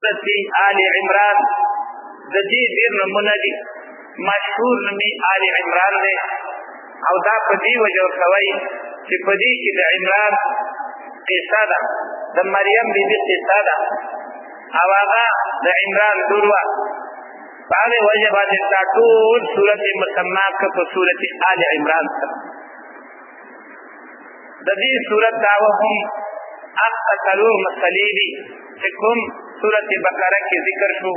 सूरत आल इमरान दजी दीर नमूना दी मशहूर नमी आल इमरान दे او دا پدی وجو کوي چې پدی کې د عمران قصه ده د مریم بیبي قصه ده او هغه د عمران دروه باندې وجه باندې دا ټول سورۃ مسما کا په سورۃ آل عمران سره د دې سورۃ داوه هم اقتلوا مسلیدی چې کوم سورۃ بقره کې ذکر شو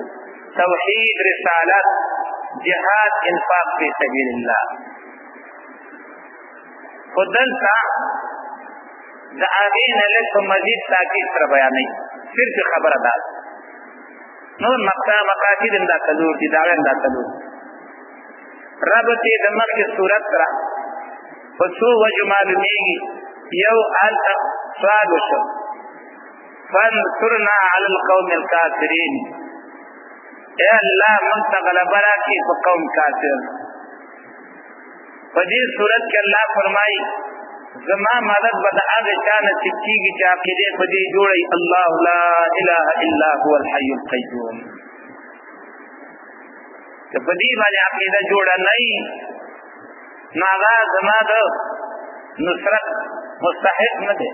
توحید رسالت جهاد انفاق فی سبیل الله خدلتا دا آغین لکو مزید تاکید سر بیانی صرف خبر داد نور مقاصد دا تلور دی داغین دا تلور ربطی دمک صورت را فسو وجو معلومیگی یو آلتا سوالو شو فانصرنا علی القوم الكافرین اے اللہ منتغلبرا کی قوم کافر فدی صورت کے اللہ فرمائی زما مدد بد آگے چانا چکی کی چاقیدے فدی جوڑی اللہ لا الہ الا هو الحی القیوم کہ فدی مانے عقیدہ جوڑا نہیں ناغا زما دا نصرت مستحق ندے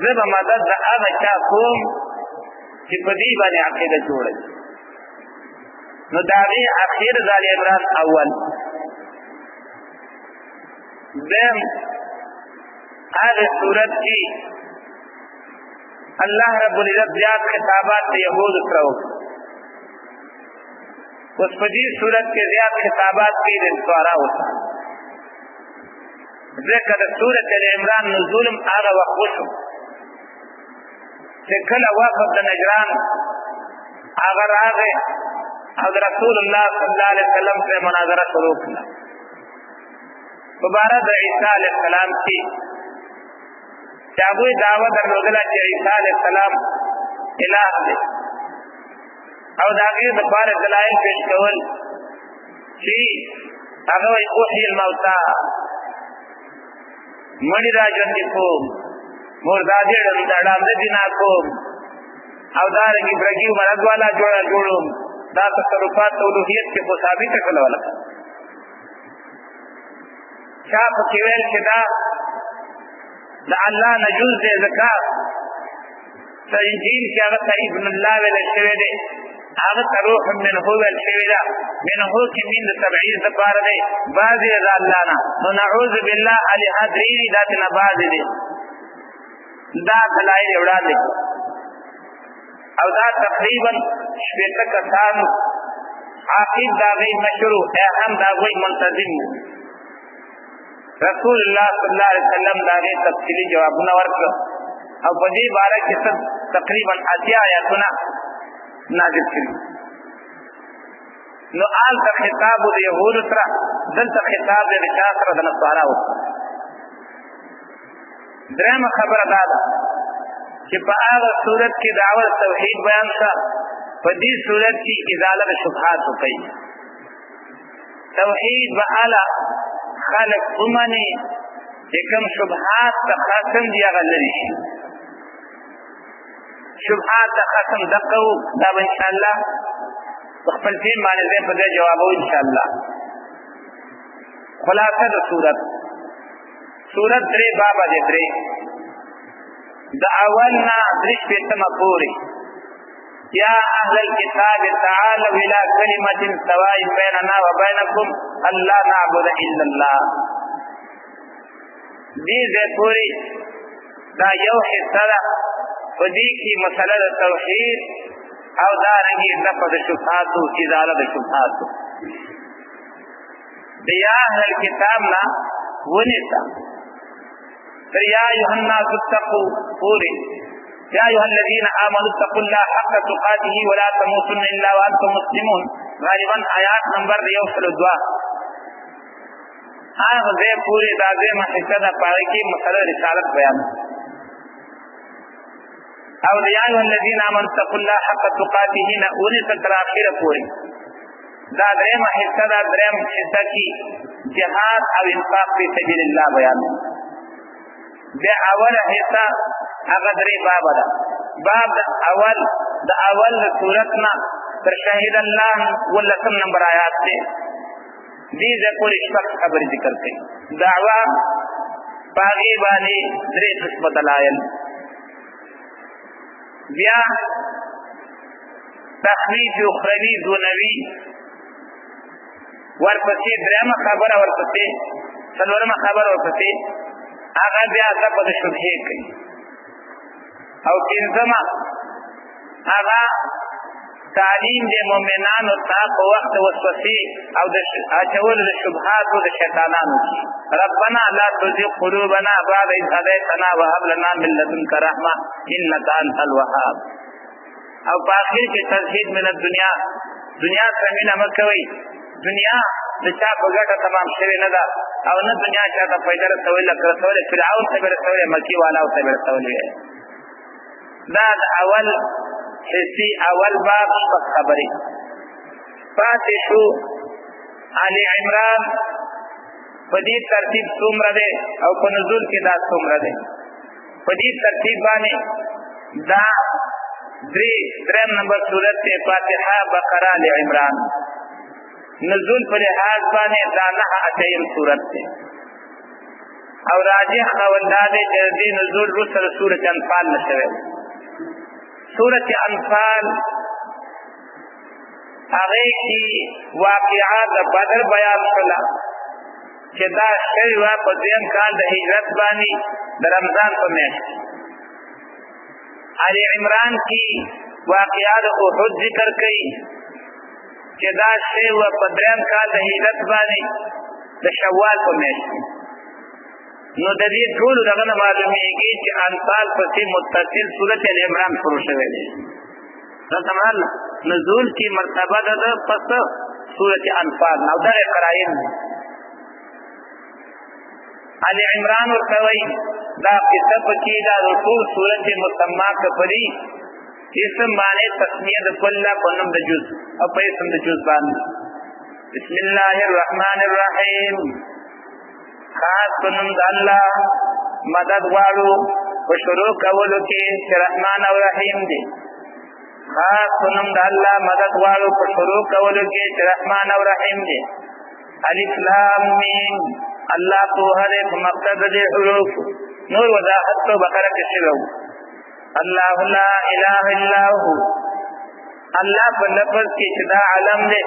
زب مدد دا آگے چاکوم کہ فدی مانے عقیدہ جوڑی نو داغی اخیر ذال عمران اول دیم آغی صورت کی اللہ رب العزت زیاد خطابات یہود کرو اس پجی صورت کے زیاد خطابات کی دنسوارا ہوتا ذکر صورت عمران نزولم آغا وقوشو چکل وقت نجران آغا آغی حضرت رسول اللہ صلی اللہ علیہ وسلم سے مناظرہ شروع کنا مبارد عیسیٰ علیہ السلام کی چاہوی دعوت درلودلہ چی عیسیٰ علیہ السلام الہ دے او داغیر دفار دلائل پیش کول چی اگوی اوحی الموتا منی را جندی کوم مردادی ڈام دینا کوم او دارنگی برگیو مرد والا جوڑا جوڑم دا تصرفات اولوحیت کے خصابی تکلو لکا شاپ کیویل چدا دا اللہ نجوز دے زکاة تا انجیل کی آغتا ابن اللہ ویل شوی دے آغتا روح من ہو ویل شوی دا من ہو کی من تبعیز دپار دے بازی دا اللہ نا نو نعوذ باللہ علی حدرینی داتنا بازی دے دا دلائل اوڑا دے او دا تقریبا شبیتا کسانو عاقب دا غی مشروع اہم دا غی منتظم رسول اللہ صلی اللہ علیہ وسلم داغے تفصیلی جواب ورکړ او په دې باره کې تقریبا 80 آیاتونه نازل شوي نو آل ته خطاب د یهود سره دلته خطاب د چا سره د نصاراو درېمه خبره دا ده چې په هغه صورت کې دعوت توحید بیان شوه په دې صورت کې ازاله شبهات وکړي توحید به اعلی خالق امانی چکم شبہات تا خاتم دیا غلری شبہات تا خاتم دقو داب انشاءاللہ بخفل فیم مانے دے پدے جوابو انشاءاللہ خلاصہ دا سورت درے بابا دے درے دا اولنا درش پیتم پوری یا اہل الكتاب تعالوا الى کلمت سواء بیننا و بینکم اللہ نعبد الا اللہ دیزے پوری دا یو حصہ دا ودی کی مسئلہ دا توحید او دارنگی نفذ شبہاتو ازالہ دا شبہاتو یا اہل الكتاب نا ونسا یا ایوہ الناس اتقو پوری یا ایوہ الذین آمنوا اتقوا اللہ حق تقاته ولا تموتن الا وانتم مسلمون غالباً آیات نمبر 102 آغا دے پوری دادے محصہ دا پاگی کی مسئلہ رسالت بیان او یا ایوہ الذین آمنوا اتقوا اللہ حق تقاته نعونی ستر آخر پوری دا درم حصہ دا درم حصہ کی جہاد او انفاق فی سبیل اللہ بیان بے اول حصہ اغدری بابا دا باب د اول سورتنا تر شهید الله ولسم نمبر آیات ته دې ذکر شپږ خبرې ذکر کړي. دعوا باغی باندې درې قسمه دلایل، بیا تخویف اخروی دونوی، ورپسې درېمه خبره، ورپسې څلورمه خبره، ورپسې هغه بیا ځپه د شبهې کوي، او پنځمه هغه تعلیم د مؤمنانو ته په وخت وسوسې او د اچولو د شبهاتو د شیطانانو کې. ربنا لا تزغ قلوبنا بعد إذ هديتنا وهب لنا من لدنك رحمة إنك أنت الوهاب. او په آخر کې تزهید من الدنیا، دنیا سره مینه مه کوئ. دنیا د چا په ګټه تمام شوې نه ده، او نه دنیا چا ته فایده رسوي، لکه رسولی فرعون ته به رسولی، مکي والاو ته به رسولی. دا د اول حصي اول باب شپږ خبرې. پاتې شو آل عمران په دې ترتیب څومره دی او په نزول کې دا څومره دی. په دې ترتیب باندې دا درېم نمبر صورت دی فاتحه بقره آل عمران. نزول په لحاظ باندې دا 9 صورت دی، او راجح قول دا دی چې دې نزول وروسته د سورة انفال نه شوی. سورة انفال هغې کې واقعات د بدر بیان شوله چې دا شوې وه په دویم کال د هجرت باندې د رمضان په میاشت. آل عمران کې واقعات احد ذکر کوي چې دا شوې وه په دریم کال د هجرت باندې د شوال په میاشت. نو د دې ټولو دغه نه معلومېږي چې انفال پسې متصل سورت ال عمران شروع شوی دی. رسمال نزول کی مرتبه ده پس سورت انفال نو دغه قرائن ال عمران ورته وایي دا قصه پکې دا ټول سورت مسما کفري اسم معنی تسمیه د کله په نوم د جز او په اسم د جز باندې. بسم الله الرحمن الرحیم. خاص په نوم د الله مدد غواړو په شروع کولو کې چې رحمان او رحیم دی. خاص په نوم د الله مدد غواړو په شروع کولو کې چې رحمان او رحیم دی. الف لام میم. الله پوهه دی په مقصد د حروف. نور وضاحت په بقره کې شوی. الله لا اله الا هو. الله په لفظ کې چې دا علم دی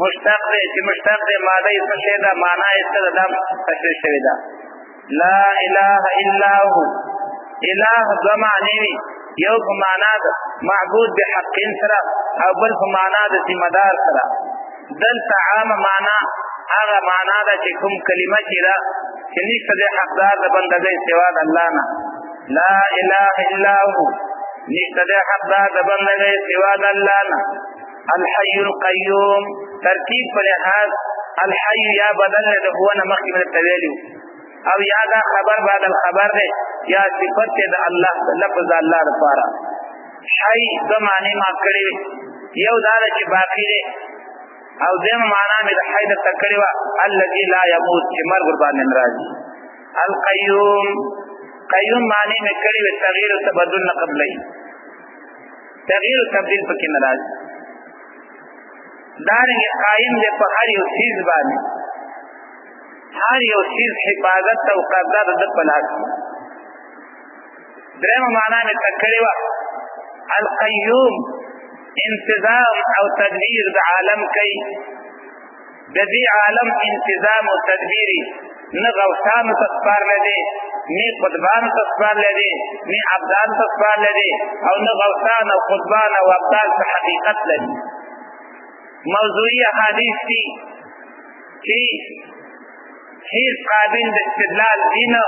مشتق دی، چې مشتق دی ماده یې څه شی ده، معنا یې څه ده، دا تشریح شوې ده. لا اله الا هو. اله دوه معنی وي، یو په معنا د معبود بحق سره او بل په معنا د ذمه دار سره. دلته عامه معنا هغه معنا ده چې کوم کلمه چې ده چې نشته د حقدار د بندګۍ سوا د الله نه. لا اله الا هو. نشته د حقدار د بندګۍ سوا د الله نه. الحي القيوم. ترکیب په لحاظ الحي یا بدل د هو نه مخکې من التویلی او یا دا خبر بعد الخبر دی یا صفت د الله لفظ الله لپاره. حي دو معنی ما کړی یو دا چې باقی دی او دیم معنا مې د حي د تکړی وا الذي لا يموت چې مرګ باندې ناراضي. القيوم. قیوم معنی مې کړی و تغییر او تبدل نه قبلې، تغییر او تبدیل پکې ناراضي. دارنګه قائم دی په هر یو چیز باندې، هر یو چیز حفاظت او قبضه د په لاس. درېمه معنا مې تکړی وا القیوم. انتظام او تدبیر د عالم کوي، د دې عالم انتظام او تدبیری نه غوثانو ته سپارلی دی، نه قطبانو ته سپارلی دی، نه ابدالو ته سپارلی دی، او نه غوثان او قطبان او ابدال ته حقیقت لري. موضوعی احادیث دي چې هیڅ قابل د استدلال دي نه،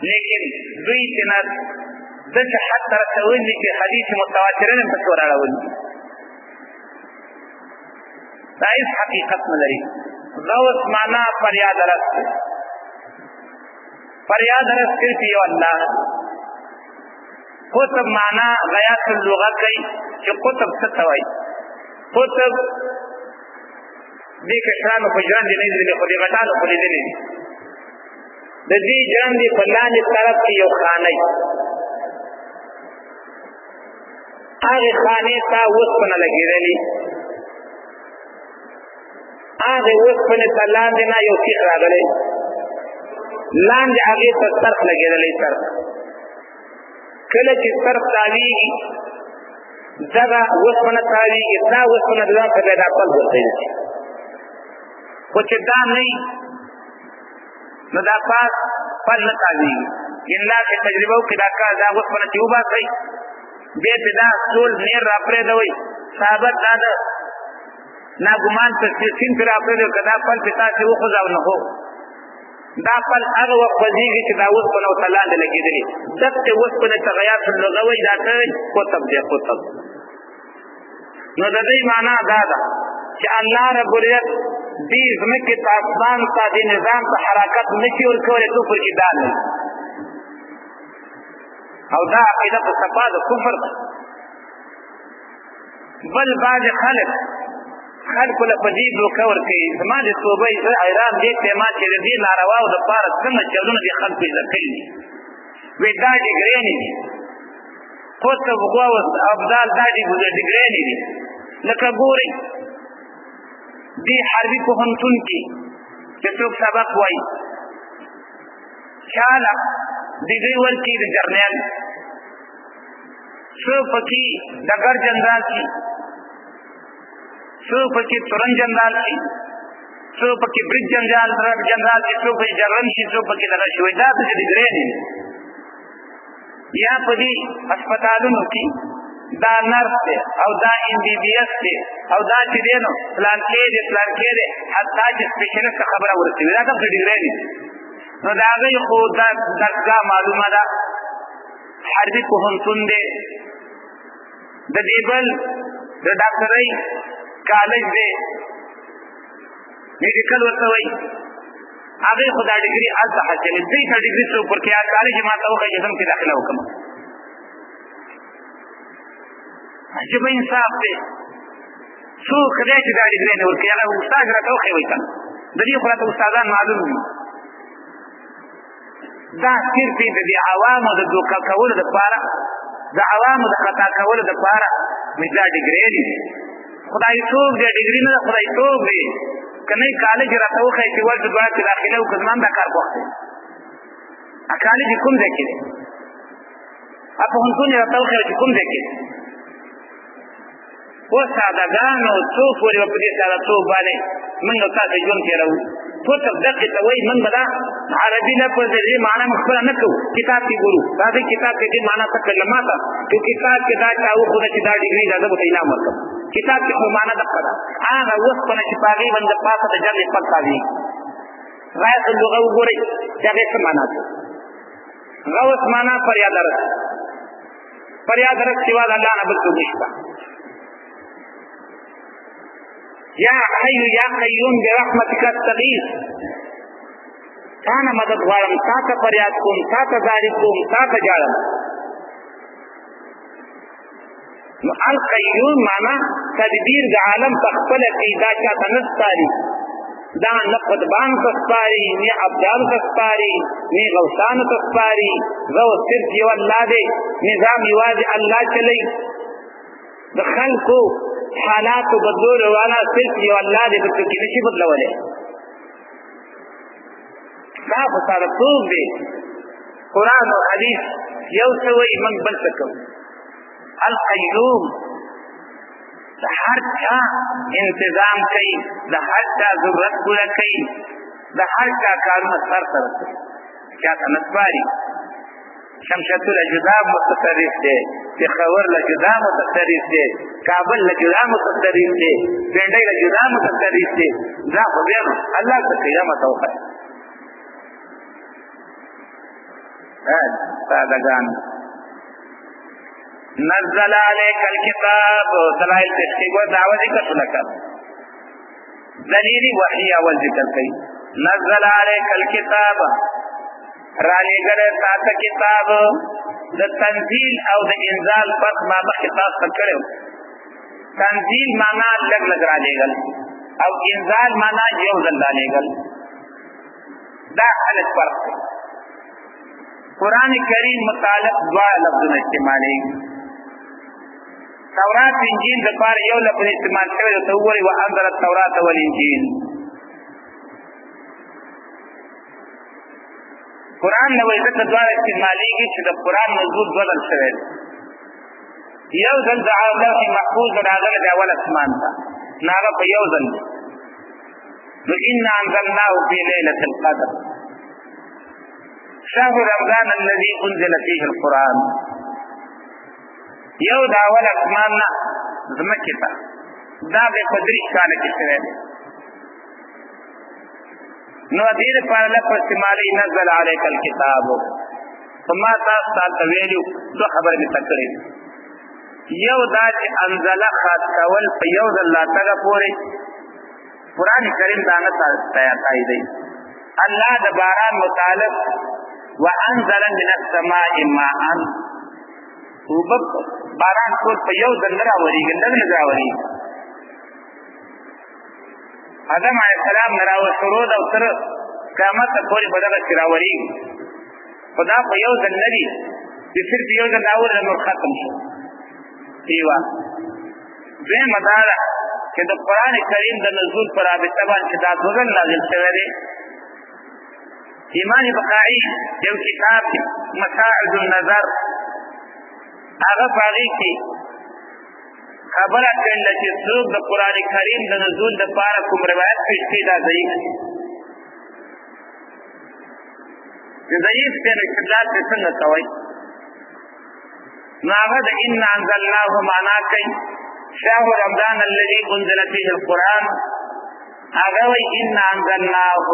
لیکن دوی تینا دغه حد ته رسول دي چې حدیث متواتر نه پکې وراړول دا هیڅ حقیقت نه لري. غوث معنا فریاد رس، فریاد رس صرف یو الله. قطب معنا غیاث اللغه کوي چې قطب څه ته وایي. قطب دې کشرانو په ژوند دي نه دي، خو دې غټانو په دې نه دي. د دې ژوند په لاندې طرف کې یو خانه هغه خانې ته اوسپنه لګېدلې، هغه اوسپنې ته لاندې نه یو سیخ راغلی، لاندې هغې ته څرخ لګېدلی. څرخ کله چې څرخ تاویږي دغه اوسپنه تاویږي، دا اوسپنه د ځان څخه دا پل ورته شي. خو چې دا نه وي نو دا پاس پل نه تاویږي. یعنې داسې تجربه وکړي دا کار، دا اوسپنه چې وباسئ بیا پرې دا ټول نیر را پرېږدوئ، ثابت دا ده ناګمان سیم پرې را پرېږدوئ، که دا پل پرې تاسې وخوځاو نو هو دا پل هغه وخت خوځېږي چې دا اوسپنه ورته لاندې لګېدلې. دقې اوسپنې ته غیاث اللغه وایي، دا څه دی؟ قطب دی، قطب. نو د دې معنا دا ده چې الله رب العزت دې ځمکې ته اسمان ته دې نظام ته حرکت نه شي ورکولی څو پورې چې دا نه او دا عقیده په صفا د کفر ده. بل بعض خلکو له په دې دوکه ورکوي، زما د توبې زه حیران دې ته ما چې د دې نارواو دپاره څنګه چلونه دې خلکو ایزه کړي دي. وایي دا ډیګرېنې دي، قطب غوث ابدال دا ډیګرېنې دي. لکه ګورئ دې حربي پوهنتون کې چې څوک سبق وایي چاله ډګري ورکړي د جرنیل، څو پکې ډګر جنرال شي، څو پکې تورن جنرال شي، څو پکې برید جنرال شي، څو پکې جرن شي، څو پکې دغه شي. دا څه ډګرې دي. یا په دې هسپتالونو کې دا نرس دی او دا MBBS دی او دا چې دی نو پلانکې دی حتی چې سپیشلیست خبره ورسوي، دا کوم څه ډګرې دي. نو د هغې خو دا درسګاه معلومه ده، حربي پوهنتون دی، د دې بل د ډاکټرۍ کالج دی، میډیکل ورته وایي، هغې خو دا ډګري هلته حاصلې. دوی ته ډګري څوک ورکوي؟ هغه کالج یې ما ته وښایي چې زه هم پرې داخله وکړم. عجیبه انصاف دی. څوک دی چې دا ډګري نه ورکوي؟ هغه استاد راته وښایي وایي که نه، د دې خو راته استادان معلوم وي. دا صرف د دې عوامو د دوکه کولو دپاره، د عوامو د خطا کولو دپاره مې دا ډګرې دي. خدای توب دی، ډګري نه ده، خدای توب دی. که نه کالج راته وښایي چې ورته دواړه چې داخله وکړه، زما هم دا کار خوښ دی. کالج کوم ځای کې دی؟ پوهنتون یې راته وښایي چې کوم ځای کې دی؟ اوس سادهګانو څو پورې به په دې سادهتوب باندې موږ او تاسې ژوند تېروو. قطب دقې ته وایي موږ به دا عربي لفظ د دې معنا موږ خپله نه کوو، کتاب کې ګورو. راځئ کتاب کې دې معنا څه کړله ما ته، چې کتاب کې دا چا وښوده چې دا ډګري ده، زه به ورته انعام ورکړم. کتاب کې خو معنا دقه ده. هغه اوسپنه چې په هغې باندې پاسه د جمع پل تاویږي. غایت اللغه وګورئ چې هغې څه معنا ده. غوث معنا فریادرس، فریادرس سوا د الله نه بل څوک نشته. یا حی یا قیوم برحمتک استغیث، تا نه مدد غواړم، تا ته فریاد کوم، تا ته زاری کوم، تا ته ژاړم. نو القیوم معنا تدبیر د عالم په خپله کوي، دا چا ته نه سپاري، دا نه قطبانو ته سپاري، نه ابدالو ته سپاري، نه غوثانو ته سپاري. غوث صرف یو الله دی، نظام یوازې الله چلوي. د خلکو حالاتو بدلولو والا صرف یو الله دی، بل څوک یې نشي بدلولی. دا خو سادهتوب دی. قرآن او حدیث یو څه وایي، موږ بل څه کوو. القیوم د هر چا انتظام کوي، د هر چا ضرورت پوره کوي، د هر چا کارونه سرته رسوي، چا ته نه سپاري. شمشتو له جدا متصرف دی، پېښور له جدا متصرف دی، کابل له جدا متصرف دی، پنډۍ له جدا متصرف دی. دا خو بیا نو الله څه کوي؟ دا ماته وښایه. سادهګان نزل علیک الکتاب، دلائل تشکیق و دعوه ذکر شو لکه دلیلی وحی اول ذکر کوي. نزل علیک الکتاب، را لېږلی تا ته کتاب. د تنزیل او د انزال فرق ما مخکې تاسو ته کړی و. تنزیل معنا لږ لږ را لېږل او انزال معنا یو ځل را لېږل. دا خلک فرق دی. قرآن کریم متعلق دواړه لفظونه استعمالېږي. تورات انجیل د پاره یو لفظ استعمال شوی دی ته وګورئ وانزل التوراة والانجیل. قرآن نو عزت دواره استعمالیږي چې د قرآن نزول دوه ځل شوی دی. یو ځل د لوح محفوظ راغلی د اول اسمان ته نو هغه په یو ځل دی. نو انا انزلناه فی لیلة القدر شهر رمضان الذي انزل فيه القرآن. یو د اول اسمان نه ځمکې ته دا به په 30 کاله کې شوی دی. نو دې لپاره لفظ استعمالي نزل عليك الكتاب. فما تاسو ته ویلو څه خبره مې تکړه یو دا چې انزل خاص کول په یو ځل لا تګه پورې قرآن کریم دا نه تاییدوي. الله د باران متعلق وانزل من السماء ماء وبب باران ټول په یو ځل نه راورېږي نه راورېږي. آدم علیه السلام نه راوشرو ده او تر قیامت پورې به دغسې راورېږي خو دا په یو ځل نه دي چې صرف یو ځل راورېږي نور ختم شو. ایوه دویمه دا ده چې د قرآن کریم د نزول په رابطه باندې چې دا دوه ځل نازل شوی دی. امام بخاري یو کتاب مساعد النظر هغه په هغې کې خبره کړله چې څوک د قرآن کریم د نزول دپاره کوم روایت پیش کړي دا ضعیف دی. چې ضعیف دی نو استدلال پرې څنګه کوئ؟ نو هغه د انا انزلناه معنا کوي شهر رمضان الذي انزل فيه القرآن. هغه وایي انا انزلناه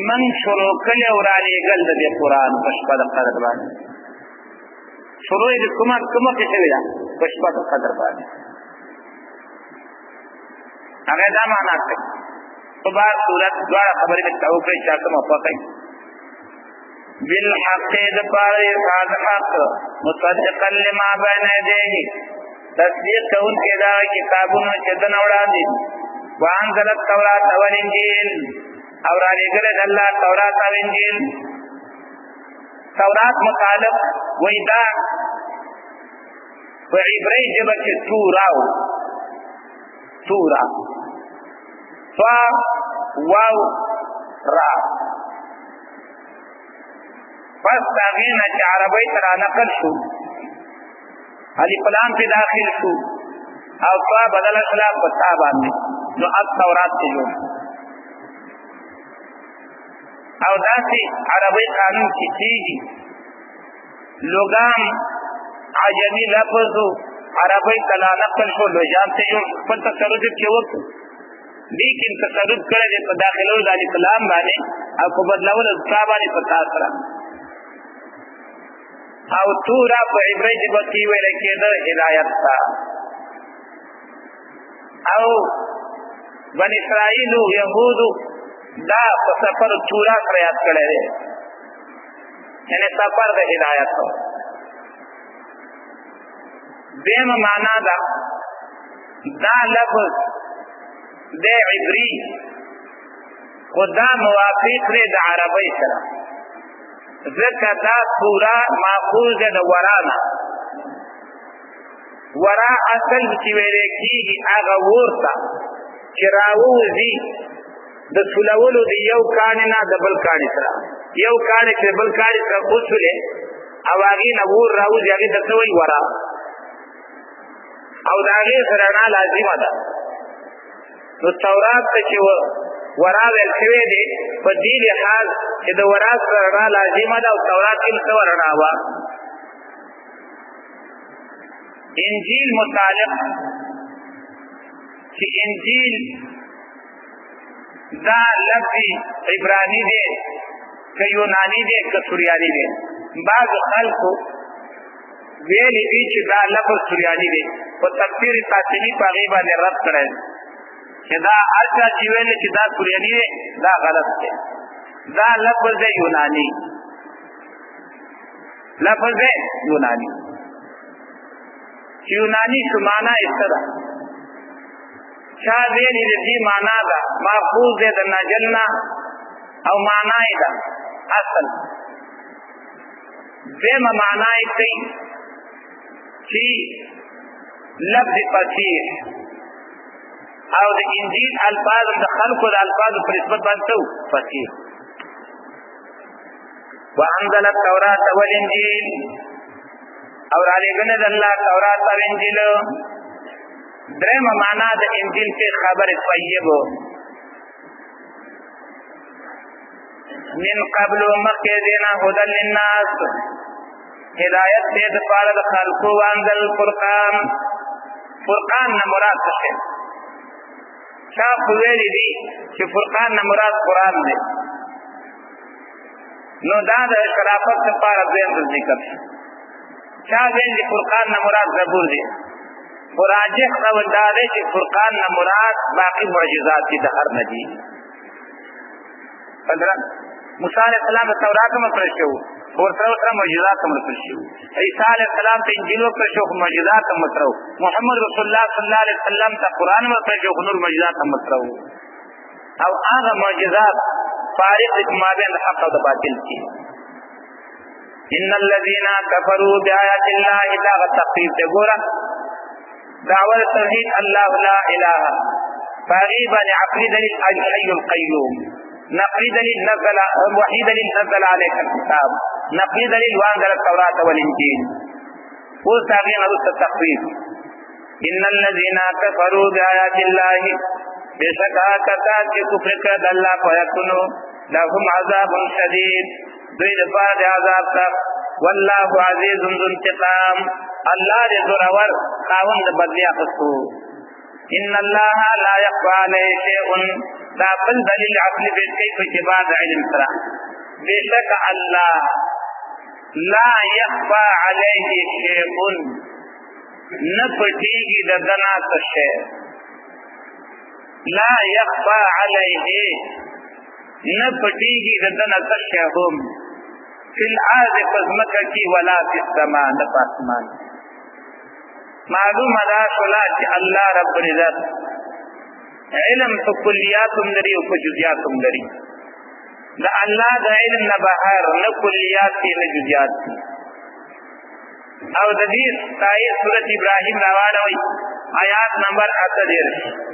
من شروع کړی او رالېږل د دې قرآن په شپه د قدر باندې. شروع یې د کومه کې شوې ده په شپه د قدر باندې. هغه دا معنا کوي. په بعض صورت دواړه خبرې مې ته وکړې چا ته موافقه بالحق د پاره صاد حق مصدقا لما بین یدیه تصدیق کوونکی دا کتابونه چې دنه وړاندې وانزل التوراة والانجیل او را لېږلی د الله تورات او انجیل. تورات مطالب وایي دا په عبري ژبه کې تورا و تورا فا واو را پس د هغې نه چې عربۍ ته رانقل شو الف لام پې داخل شو او فا بدله شوله په تا باندې نو التورات ته جوړ او داسې عربی قانون کې کېږي لوګام عجمي لفظ عربی کلا نقل شو لوجام ته جوړ خپل تصرف کې وکړو لیکن تصرف کړی دی په داخلو د الف لام باندې او په بدلولو د تا باندې په تا سره. او تورا په عبري ژبه کې ویل کېده هدایت ته. او بني اسرائیلو یهودو دا په سفر تورا سره یاد کړی دی یعنې سفر د هدایت. دویمه معنا ده دا لفظ د عبري خو دا موافق دی د عربۍ سره ځکه دا تورا ماخوذ دی د ورا نه. ورا اصل چې ویلی کېږي هغه اور ته چې راووځي د سولولو د یو کاڼي نه د بل کاڼي سره یو کاڼي چې بل کاڼي سره وسولې او هغې نه اور راوځي هغې ته څه وایي ورا او د هغې سره رڼا لازمه ده. نو تورات ته چې ورا ویل شوی دی په دې لحاظ چې د ورا سره رڼا لازمه ده او تورات کې څه رڼا وه. انجیل متعلق چې انجیل دا لفظ عبرانی دی که یونانی دی که سوریانی دی. بعض خلکو ویلی دی چې دا لفظ سوریانی دی په تفسیر قاسمی په هغې باندې رد کړی چې دا هر چا چې ویلی چې دا سوریانی دی دا غلط دی. دا لفظ دی یونانی لفظ دی یونانی چې یونانی شو معنا یې څه ده چا ویلی د دې معنا ده ماخوذ دی د نجل نه او معنا یې ده اصل. دویمه معنا یې کوي چې لفظ فصیح او د انجیل الفاظ د خلقو د الفاظ پر نسبت باندې فصیح. وانزل التوراة والانجیل اور علیګنه د الله تورات او انجیل. درېمه معنا د انجیل کې خبر طیب من قبل مکه دینا هدى للناس هدایت دې د پاره د خلقو. وانزل الفرقان فرقان نه مراد څه چا ویلي دي چې فرقان نه مراد قران دی نو دا د خلافت لپاره دویم ذکر چا ویلي فرقان نه مراد زبور دی. راجح قول دا دی چې فرقان نه مراد باقی معجزات دي د هر نبی. موسی علیہ السلام ته تورات مطلب شو ورته معجزات مطلب شو. عیسی علیہ السلام ته انجیل ورته شو معجزات مطلب. محمد رسول الله صلی الله علیه وسلم ته قران ورته شو نور معجزات مطلب. او هغه معجزات فارق ما بین الحق او باطل کی. ان الذين كفروا بآيات الله لا تخفيف ګورا دعوه توحید الله لا اله فغيبا عقيد الحي القيوم نقلي دليل نزل وحي دليل نزل عليك الكتاب نقلي دليل وانزل التوراة والانجيل وساقين رس التخفيف. ان الذين كفروا بآيات الله بشكا كتاب كفر كد الله فيكونوا لهم عذاب شديد دوی دفاع عذاب تک. والله عزيز ذو انتقام الله دې زورور خاوند بدلیا خصو. ان الله لا يخفى عليه شيء دا بل دلیل عقلی بیٹی کو جباد علم سرا بیشک اللہ لا يخفى عليه شيء نپٹیگی ددنا تشے لا يخفى عليه نپٹیگی ددنا تشے هم فی الارض فزمکہ کی ولا فی السماء نپاسمان. معلوم ادا شلا چی اللہ رب العزت علم په کلیاتم لري او په جزئیاتم لري. دا الله د علم نه بهر نه کلیات دي نه جزئیات دي. او د دې آیت سورۃ ابراهیم راوړل وي آیات نمبر 38.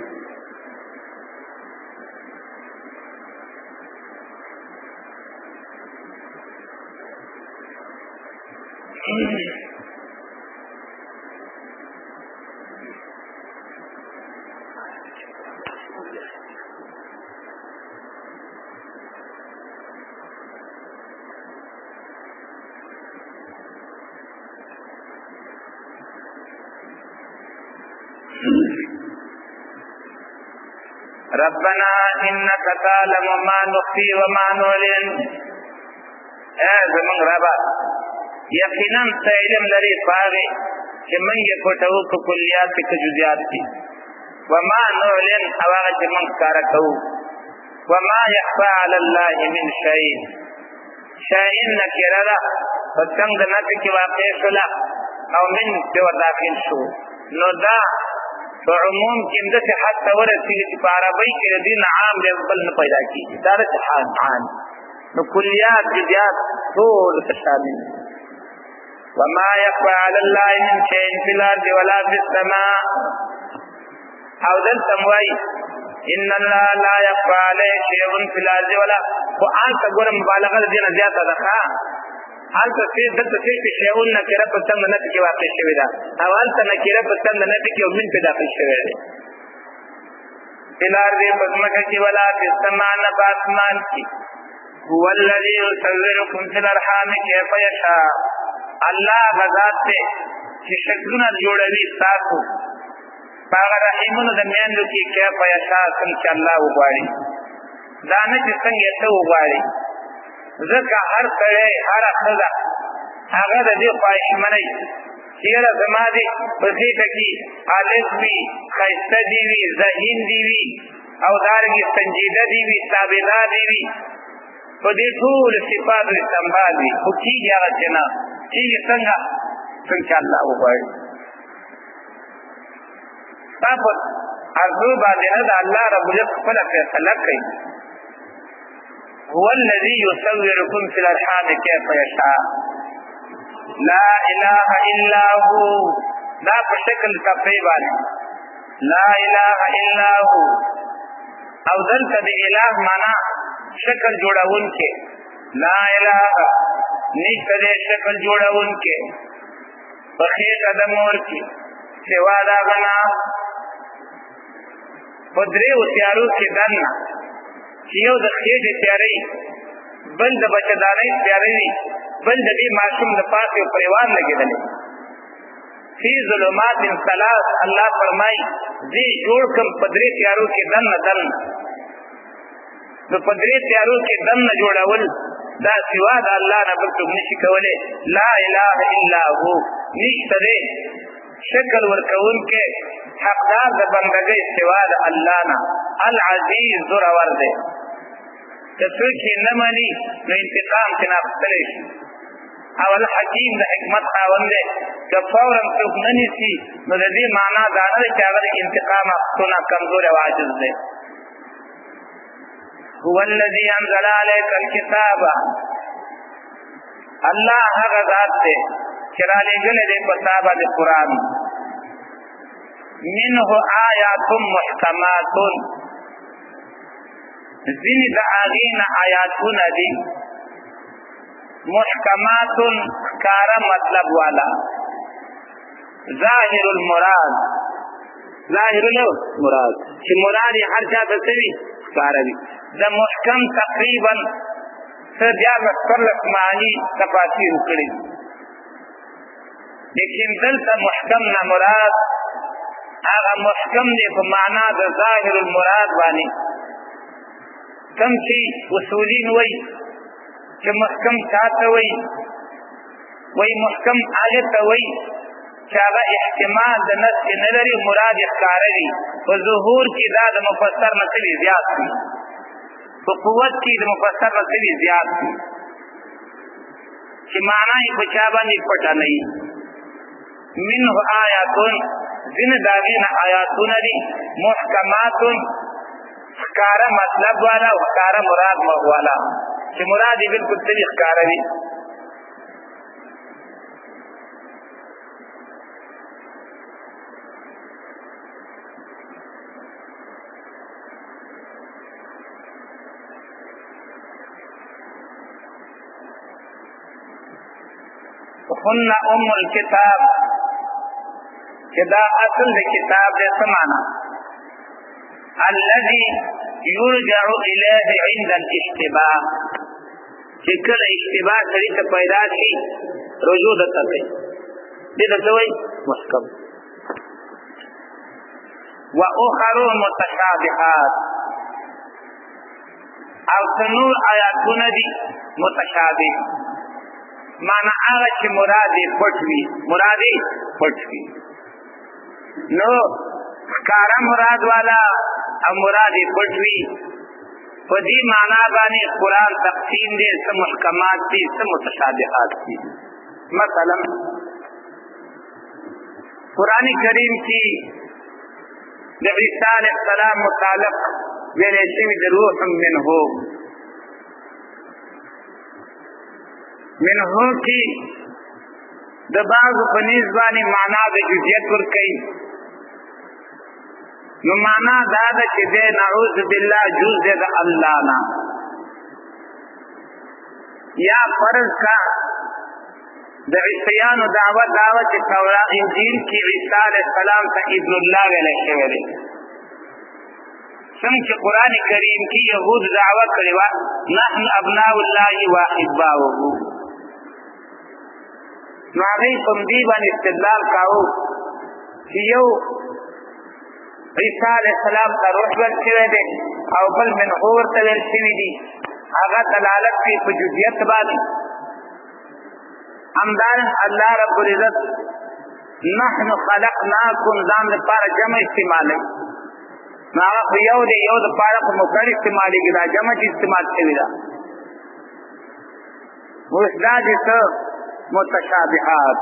ربنا انك تعلم ما نخفي وما نعلن. اے زمون ربا یقینا ته علم لري پاره چې موږ یې پټو په کلیات کې جزئیات دي. وما نعلن هغه چې موږ کار کوو. وما يخفى على الله من شيء شيء نکره پسند نه کې واقع شولا او من په داخل شو نو دا په عموم کې د صحت ورسېږي چې په عربی کې د دین عام دی بل نه پیدا کیږي دا د صحت عام نو کلیات جزئیات ټول شامل. وما يخفى على الله من شيء في الارض ولا في السماء او دلته موي ان الله لا يخفى عليه شيء في الارض ولا وان تقول مبالغه دي نه زیاته ده حال ته چې دلته چې شیون نکره په څنګه نه کې واقع شوی دا اول ته نکره په څنګه نه کې او من پیدا شوی دی. بلار دې پسمکه کې ولا په سمان باسمان کې هو الذي يصوركم في الارحام كيف يشاء. الله غزاد ته چې شکلونه جوړوي تاسو هغه رحیمونو د میاندو کې کیف یشاء څنګه الله وغواړي دا نه چې څنګه ته وغواړي. ځکه هر سړی هر خزه هغه د دې خواهش مني چیرې زما دي په دې کې الف وی خیسته دی وی ذهین دی وی او دارنګ سنجیده دی وی ثابته دی وی په دې ټول صفات استعمال وی خو کیږي هغه څنګه چې څنګه الله وغواړي. تاسو ارزو باندې الله رب العزت خپل فیصله کوي. هو الذي يصوركم في الارحام كيف يشاء لا اله الا هو دا په شکل تفریح باندې لا اله الا هو او دلته د اله معنا شکل جوړون کې لا اله نشته د شکل جوړون کې په خېټه د مور کې سوا دا غنا په دریو تیارو کې دننه چې یو د خېټې تیارې بل د بچدانۍ تیارې بل د دې ماشوم د پاتې پریوان لګېدلې فی ظلمات ثلاث الله فرمایي دې جوړ کم په درې تیارو کې دننه نو په درې تیارو کې دننه جوړول دا سوا د الله نه بل څوک نشي کولی لا اله الا هو نشته دی شکل ورکوونکی حقدار د بندګۍ سوا د الله نه العزیز زورور دی که څوک یې نه مني نو انتقام ترې اخیستلی شي او الحکیم د حکمت خاوند دی که فورا څوک نه نیسي نو د دې معنا دا نه دی چې هغه د انتقام اخیستونه کمزوری او عاجز دی هو الذي انزل عليك الكتاب الله هغه ذات دی چې را لېږلی دی په تا باندې قرآن منه آیات محکمات ځینې د هغې نه آیاتونه دي محکمات ښکاره مطلب والا ظاهر المراد ظاهر المراد چې مراد یې هر چا ته څه وي ښکاره وي د محکم تقریبا څه دیارلس معنی تفاسیر کړي لیکن دلته محکم نه مراد هغه محکم دی په معنا د ظاهر المراد باندې کوم چې اصولین وایي چې محکم چاته وایي وایي محکم هغې ته وایي چې هغه احتمال د نسخ نه لري مراد یې ښکاره وي په ظهور کې دا د مفسر نه څه وي زیات وي په قوت کې د مفسر نه څه وي زیات وي چې معنا یې په چا باندې پټه نه وي منه آیاتون ځینې د هغې نه آیاتونه دي محکماتون ښکاره مطلب والا او ښکاره مراد والا چې مراد یې بلکل څه وي ښکاره وي هن ام الكتاب چې دا اصل د کتاب دی څه معنا الذي يرجع الیه عند الاشتباه چې کله اشتباه سړي ته پیدا شي رجوع درته کوي دې ته څه وایي محکم واخر متشابهات او نور آیاتونه دي متشابه معنا هغه چې مراد یې پټ وي مراد یې پټ وي نو ښکاره مراد والا او مراد یې پټ وي په دې معنا باندې قرآن تقسیم دی څه محکمات دي څه متشابهات دي مثلا قرآن کریم کې د عیسی علیه السلام متعلق ویلې شوي د روح منهو کی د بعضو په نیز باندې معنا د جزیت ورکوي نو معنا دا ده چې دی نعوذ بالله جز دی د الله نه یا فرض کا د عیسیانو دعوه چې تورات انجیل کې عیسی علیه السلام ته ابن الله ویلی شوی دی څنګه چې قرآن کریم کې یهود دعوه کړې وه نحن ابناء الله واحباؤه نو هغوی په همدې باندې استدلال کاوه چې یو عیسی علیه السلام ته روح ورکړی دی او بل منهو ورته ویل شوي دي هغه دلالت کوي په جزیت باندې همدارنګه الله رب العزت نحن خلقناکم ځان لپاره جمع استعمالوي نو هغه خو یو دی یو دپاره په مفرد استعمالېږي دا جمع چې استعمال شوي ده اوس دا دي څه متشابهات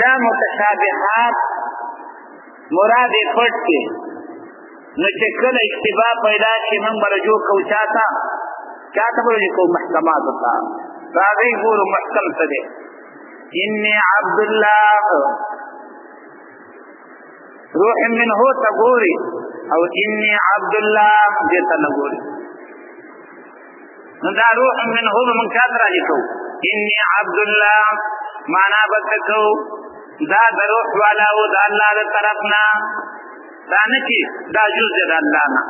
دا متشابهات مراد یې پټ دی نو چې کله اشتباه پیدا شي موږ به رجوع کوو چاته به رجوع کوو محکماتو ته د هغې ګورو محکم څه دی انی عبد الله روح منه تګوري او انی عبد الله دې ته نګوري نو دا روح منه من چاته راځي کو انی عبد الله معنا بتکو دا روح والا او د الله تر طرفنا دا نه چې دا جز د الله نه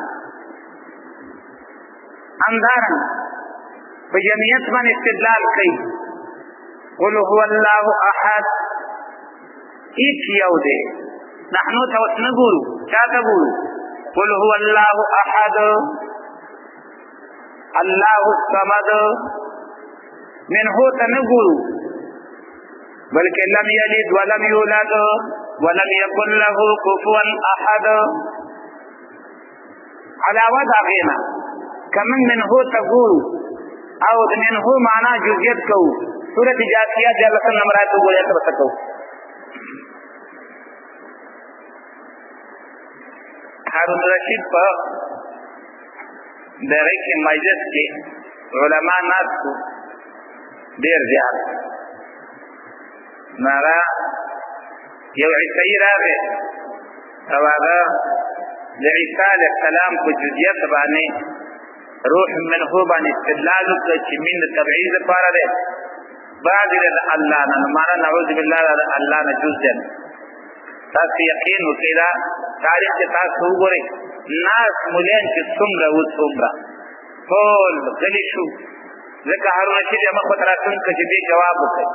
اندارن په جمعیت باندې استدلال کوي قل هو الله احد هیڅ یو دی نحنو ته اوس نه ګورو چاته ګورو قل هو الله احد الله الصمد منه ته نه ګورو بلکې لم یلد ولم یولد ولم یکن له کفوا احد علاوه دا غینا کمن منه ته ګورو او د منه معنا جزئیت کو سورۃ جاثیہ 13 نمبر آیت وګورئ ته وسکو هارون رشید په دغه کې مجلس کې علما ناس ډیر زیات نارا یو عیسی راغی او هغه د عیسی علیه السلام په جزئیت باندې روح منه باندې استدلال وکړ چې من تبعیض لپاره ده بعد د الله نه معنا نعوذ بالله د الله نه جز ده تاسو یقین وکړه تاریخ ته تاسو وګورئ ناس مولین چې څومره و څومره ټول غلی شو ځکه هارون رشید یې مخ ته راټون کړ چې دې جواب وکړي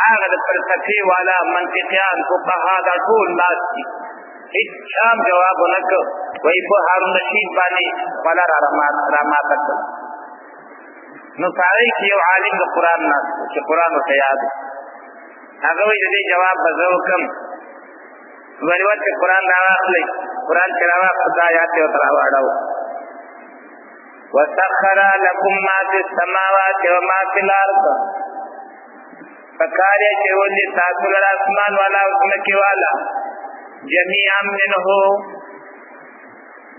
هغه د فلسفې والا منطقیان فقها دا ټول ناس دي هیڅ شام جواب ونکړ وای په هارون رشید باندې ولا رحمت کړ نو پاره کې یو عالم د قران ناس چې قران ورته یاد هغه وی دې جواب بزو کم ورته چې قران راغلی قران چې راغلی خدای آیات او تر واړو وسخر لكم ما في السماوات وما في الارض فکاریا چې ولې تاسو لپاره اسمان والا او زمکه والا جميعا منه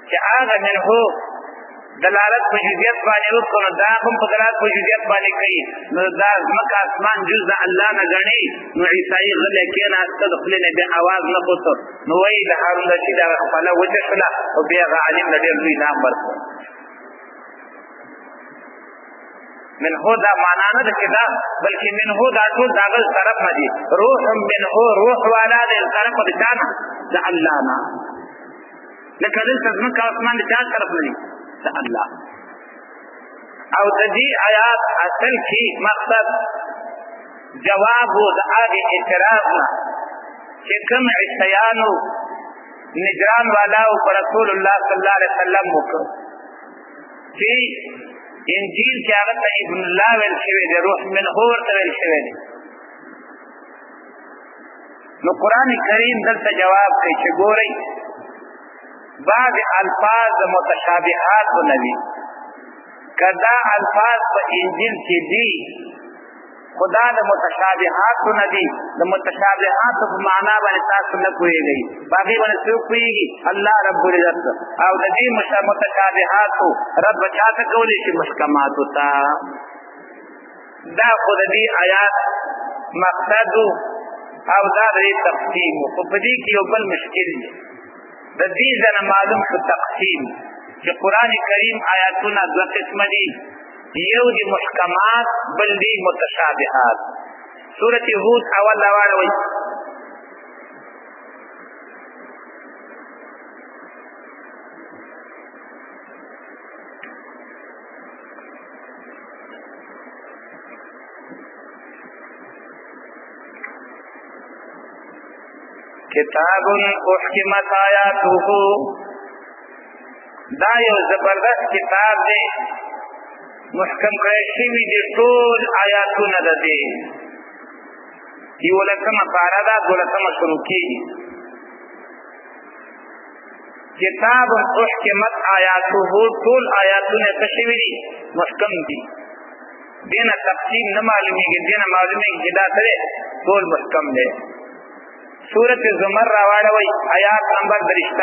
چې هغه منه دلالت په جزئیات باندې وکړو دا هم په دلالت په جزئیات باندې کوي نو دا مکه اسمان جز د الله نه غني نو عیسی غل کې نه استدخل نه به आवाज نه کوته نو وای د هارون رشید هغه خپل وجهلا او بیا عالم د ډېر لوی نام ورکړ من هو دا معنا نه کدا بلکې من هو دا ټول داغه طرف نه دي روح من هو روح والا د طرف د چانه د الله نه لکه دلته ځمکه اسمان د چا طرف نه دي د الله او د دې آیات اصل کې مقصد جواب د هغه اعتراض نه چې کوم عیسیانو نجران والا او رسول الله صلی الله علیه وسلم وکړ چې انجیل کې هغه ته ابن الله ویل شوی دی روح من هو ورته ویل شوی دی نو قران کریم دلته جواب کوي چې ګورئ بعض الفاظ متشابهات ونوي کدا الفاظ په انجیل کې دي خدا د متشابهات ندي د متشابهات په معنا باندې تاسو نه کوئږي باقي باندې څوک کوئږي الله رب العزت او د دې متشابهات رب چاته کولی شي محکمات وتا دا خود دې آیات مقصد او دا دې تقسیم په دې کې یو بل مشکل دی د دې ځنه معلوم شو تقسیم چې قران کریم آیاتونه دوه قسم دي یو دي محکمات بل دي متشابهات سورۃ هود اول راوړوي کتاب احکمت آیاته دا یو زبردست کتاب دی محکم کړی شوي دي ټول آیاتونه د دې یولسمه پاره ده دولسمه شروع کېږي کتاب احکمت آیاته ټول آیاتونه څه شوي دي محکم دي دینه تقسیم نه معلومیږي دینه معلومیږي چې دا سره ټول محکم دی سورۃ زمر راوړوي آیات نمبر 30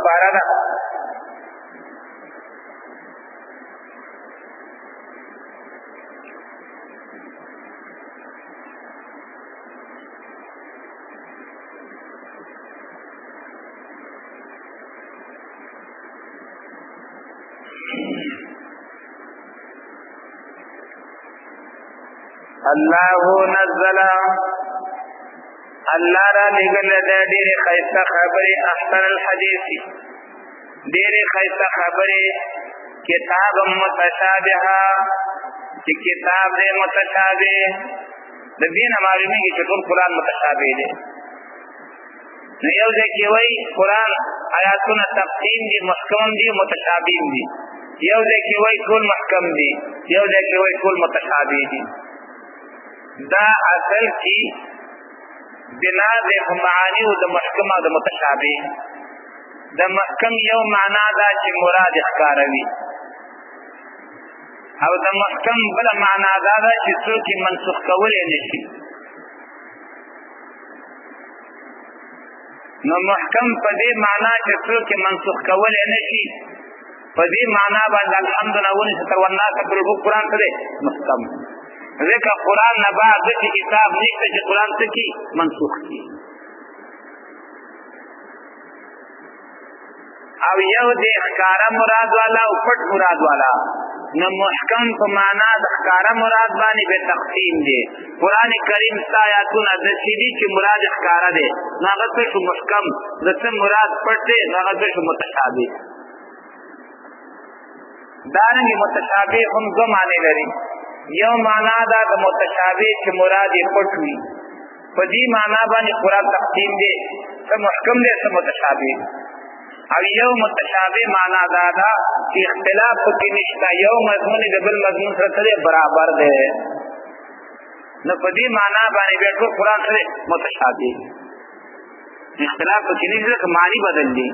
پاره ده الله نزل الله را لګل د ډېر خیسته خبرې احسن الحديث ډېر خیسته خبرې کتاب متشابه چې کتاب دې متشابه د دې نه معلومیږي چې ټول قرآن متشابه دی. نو یو ځای کې وایي قرآن آیاتونه تقسیم دي محکم دي متشابه دي، یو ځای کې وایي ټول محکم دي، یو ځای کې وایي ټول متشابه دي. دا اصل کې بنا د معانی او د محکم او د متشابه. د محکم یو معنا دا چې مراد ښکاروي، او د محکم بل معنا دا ده چې څوک منسوخ کولی نشي. نو محکم په دې معنا چې څوک منسوخ کولی نشي، په دې معنا باندې الحمدلله ونیسه تر والناس بالغ قرآن ته دی محکم. ځکه قرآن نه بعد داسې کتاب نشته چې قرآن څه کي منسوخ کي. او یو دی ښکاره مراد والا او پټ مراد والا. نو محکم په معنا د ښکاره مراد باندې به تقسیم دی. قرآن کریم ستا آیاتونه داسې دي چې مراد ښکاره دی، نو هغه څه شو محکم، د څه مراد پټ دی نو هغه څه شو متشابه. دارنګې متشابه هم دوه معنی لري. یو معنا دا د متشابه چې مراد یې پټ وي، په دې معنا باندې قرآن تقسیم دی، څه محکم دی څه متشابه. او یو متشابه معنا دا ده چې اختلاف پکې نشته، یو مضمون د بل مضمون سره برابر دی. نو په دې معنا باندې بیا ټول قرآن سره متشابه، اختلاف پکې نشته ځکه معنی بدل دي.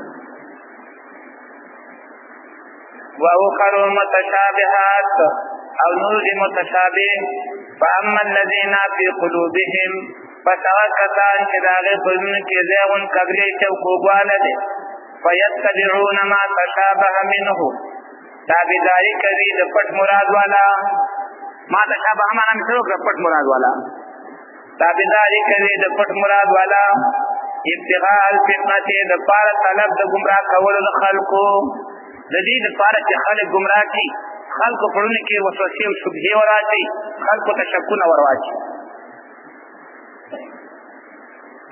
واخر متشابهات او نور دی متشابه. فاما الذين في قلوبهم فتوکتان چې داغه پرونه کې زیغون کبرې چوکواله دي، فیتبعون ما تشابه منه تابعداري کوي د پټ مراد والا. ما تشابه معنا مثلو د پټ مراد والا تابعداري کوي د پټ مراد والا. ابتغاء الفتنه د پاره طلب د گمراه کولو د خلقو، د دې د پاره چې خلک گمراه کی، خلق پرونه کې وسوسه او شبهه وراتي، خلق ته شکونه ورواچي.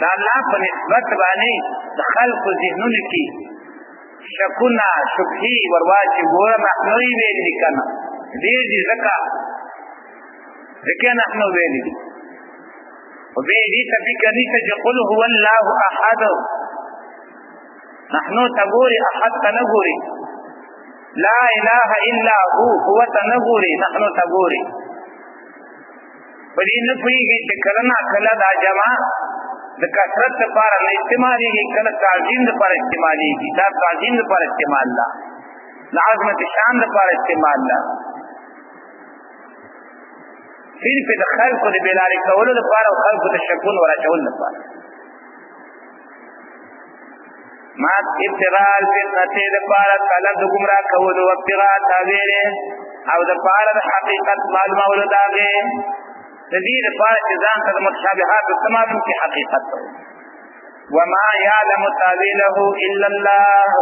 دا الله په نسبت باندې د خلق ذهنونو کې شکونه شبهه ورواچي. ګوره مخنوي ویل دي کنه ډېر دي، ځکه نحنو ویل دي او به دې ته فکر نشته چې قل هو الله احد. نحنو تګوري احد ته نه ګوري، لا اله الا هو ته نه ګوري، نحنو تګوري. په دې نه پوهېږي چې کله نا کله دا جمع د کثرت لپاره نه استعمالېږي، کله تعظیم لپاره استعمالېږي. دا تعظیم لپاره استعمال ده، د عظمت شان لپاره استعمال ده، صرف د خلقو د بېلارې کولو لپاره او خلقو ته شکون ورچولو لپاره. ما ابتغاء الفتنه لپاره طلب د ګمراه کولو، ابتغاء تعبیر او د پاره د حقیقت معلومولو د هغې د دې لپاره چې ځان ته د متشابهاتو څه معلوم کړي حقیقت. وما يعلم تاویله الا الله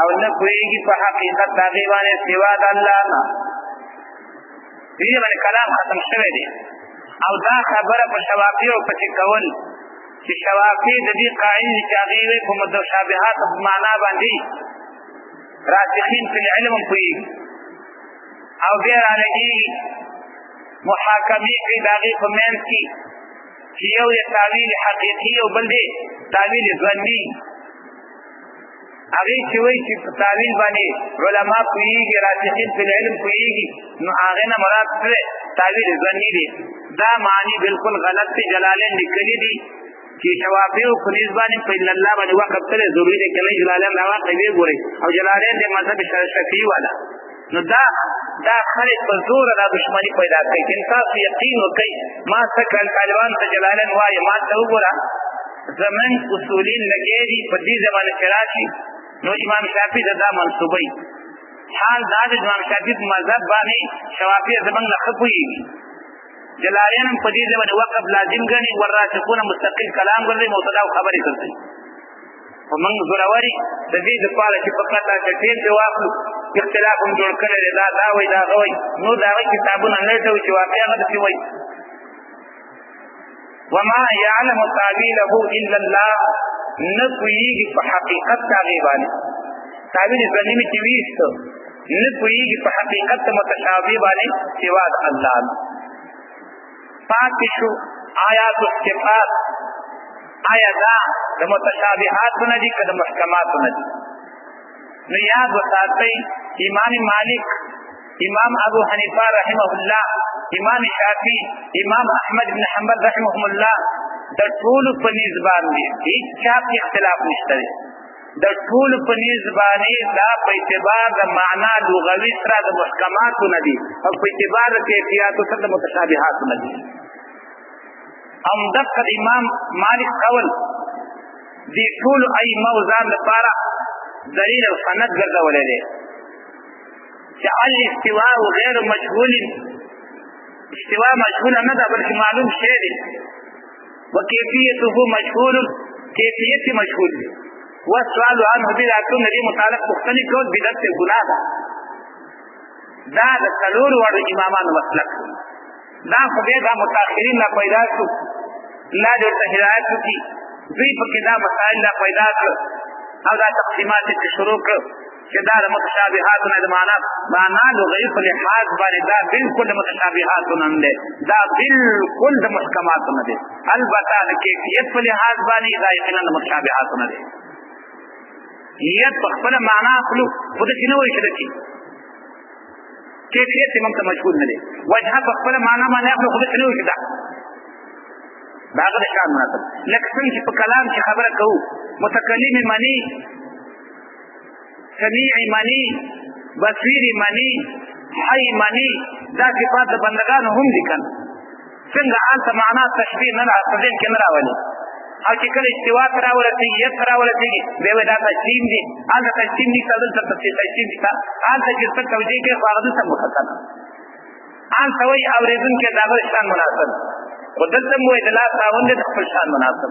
او نه پوهېږي په حقیقت د هغې باندې سوا د الله نه. دې باندې کلام ختم شوی دی. او دا خبره په شوافیو پسې کول چې شوافی د دې قاعدې چې هغې وایي په متشابهاتو په معنا باندې راسخین فی العلم هم پوهېږي، او بیا رالګېږي محاکمې کوي د هغې په منځ کې چې یو یې تعویل حقیقي او بل دی تعویل ظني. هغې چې وایي چې په تعویل باندې علما پوهېږي، راسخین فی العلم پوهېږي، نو هغې نه مراد څه تعویل ظني دی. دا معنی بالکل غلط دی. جلالین لیکلي دي چې شوافیو په نیز باندې په الا الله باندې وقف کړی ضروري دی که نه جلالین راواقع ویې ګورئ، او جلالین د مذهب شفیعي والا. نو دا خلک په زوره دا دشمني پیدا کوي. چې تاسو یقین وکئ، ما څه کړل طالبان ته جلالین وایي، ما ته وګوره زمونږ اصولین لګې دي په دې زمانه کې راشي، نو امام شافعي د دا منصوبوي. حال دا د امام شافعي په مذهب باندې شوافي زمونږ نه ښه پوهېږي. جلالین هم په دې باندې وقف لازم ګڼي، والراسخون مستقل کلام ګرځي، مبتدا او خبرې ګرځي. خو موږ زوروري د دې دپاره چې فقط دا ټیم پرې واخلو اختلاف هم جوړ کړی دی، دا وایي دا هغه وایي، نور د هغه کتابونه لټوي چې واقع هغه داسې وایي. وما يعلم تاويله الا الله، نه پوهېږي په حقیقت د هغې باندې. تعبیر ظني چې ویست نه پوهېږي په حقیقت د متشابه باندې سوا د الله. پاتې شو آیات الصفات. آیا دا د متشابهاتو نه دي که د محکماتو نه دي؟ نو یاد وساتئ امام مالک، امام ابو حنیفه رحمه الله، امام شافعي، امام احمد بن حنبل رحمهم الله، د ټولو په نیز باندې هیڅ چا کې اختلاف نشته دی. د ټولو په نیز باندې دا په اعتبار د معنا لغوي سره د محکماتو نه دي او په اعتبار د کیفیاتو سره د متشابهاتو نه دي. همدغه امام مالک قول دې ټولو ائمه ځان لپاره دلیل او سند ګرځولی دی چې الاستواء غیر مجهول، استواء مجهوله نه ده بلکې معلوم شی دی، وکیفیته مجهول، کیفیت مجهول دی. والسؤال عنه بدعتون، دې متعلق پوښتنې کول بدعت دی، ګناه ده. دا د څلورو وړو امامانو مسلک. دا خو بیا دا متاخرین لا پیدا شو، الله دې ورته هدایت وکړي، دوی پکې دا مسایل لا پیدا کړل او دا تقسیمات یې شروع کړ چې دا د متشابهاتو نه د معنا لغوي په لحاظ باندې دا بالکل د متشابهاتو نه دی، دا بالکل د محکماتو نه دی. البته د کیفیت په لحاظ باندې دا یقینا د متشابهاتو نه دی. نیت په خپله معنا اخلو خو داسې نه وایي چې داسې کیفیت یې موږ ته مجهول نه دی. وجهه په خپله معنا باندې اخلو خو داسې نه وایي چې دا د هغه د شان مناسب. لکه څنګه چې په کلام کې خبره کوو متکلم مني، سمیع مني، بصیر مني، حی مني، دا صفات د بندگانو هم دي کنه. څنګه هلته معنا تشبیه نه په ذهن کې نه راولي او چې کله استوا ته راورسېږي ید ته راورسېږي بیا وایي دا تجسیم دي، هلته تجسیم نشته، دلته تجسیم شته. هلته چې څه توجیه کوي خو هغه دلته مخکنه، هلته وایي اورېدونکی د هغه شان مناسب، خو دلته هم وایي د لاس خاوند دی د خپل شان مناسب.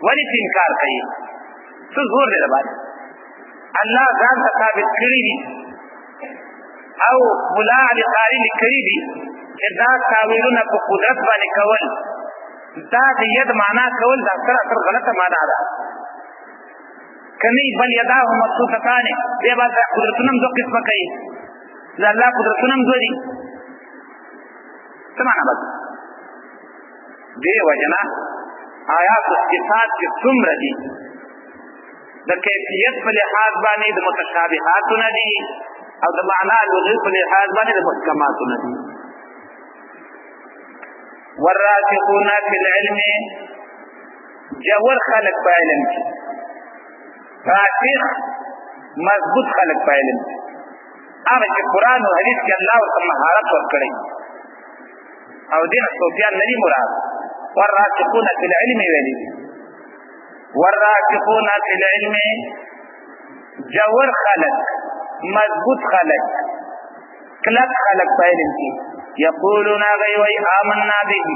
ولې چې انکار کوي؟ څه زور دی دباندې؟ الله ځان ته ثابت کړي دي او ملا علي قاري لیکلي دي چې دا تاویلونه په قدرت باندې کول، دا د ید معنا کول دا سراسر غلطه معنا ده. که نه بل یداه مبسوطتان، بیا به دا قدرتونه هم دوه قسمه کوي، د الله قدرتونه هم دوه دي. څه معنا به دې وجه نه آیات صفات چې څومره دي د کیفیت په لحاظ باندې د متشابهاتو نه دي او د معنا لغوي په لحاظ باندې د محکماتو نه دي. والراسخون فی العلم، جوړ خلق په علم کې، راسخ مضبوط خلق په علم کې، هغه چې قرآن او حدیث کې الله ورته مهارت ورکړی او دین صوفیان نه دي مراد. والراسخون فی العلم ویلي دي، والراسخون فی العلم جوړ خلق، مضبوط خلق، کلک خلق په علم کې. یقولون غیوی آمنا به،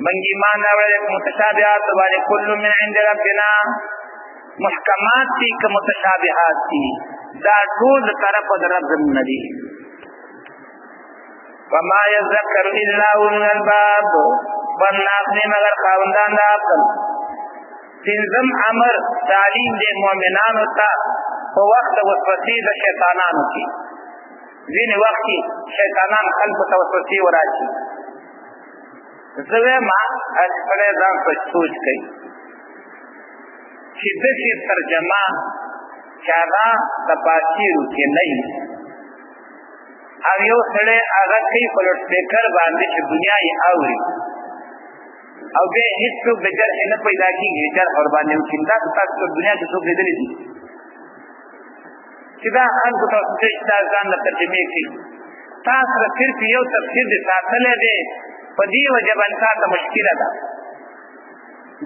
من ایمان راوړل متشابهات باندې کل من عند ربنا، محکمات دي که متشابهات دي دا ټول طرف د رب زمونه دي. وما یذکر الا اولو الالباب، بناخلی مگر خاوندان د عقل. پنځم امر تعلیم د مؤمنانو ته په وخت وسوسې د شیطانانو کې. ځینې وخت کې شیطانان خلکو ته وسوسې وراشي. زه وایم خپله ځان ته سوچ کوي چې داسې ترجمه چې هغه تفاسیرو کې نه وي او یو سړی هغه کوي په لوډسپیکر باندې چې دنیا یې اوري او بیا هېڅوک د جرح نه پیدا کېږي، جرح ورباندې وکړي. دا تاسو په دنیا کې څوک لیدلی دي چې دا خلکو ته چې تاسو ځان له ترجمې کړي؟ تاسو سره صرف یو تفسیر دې ساتلی دی، په دې وجه باندې تاسو مشکله ده.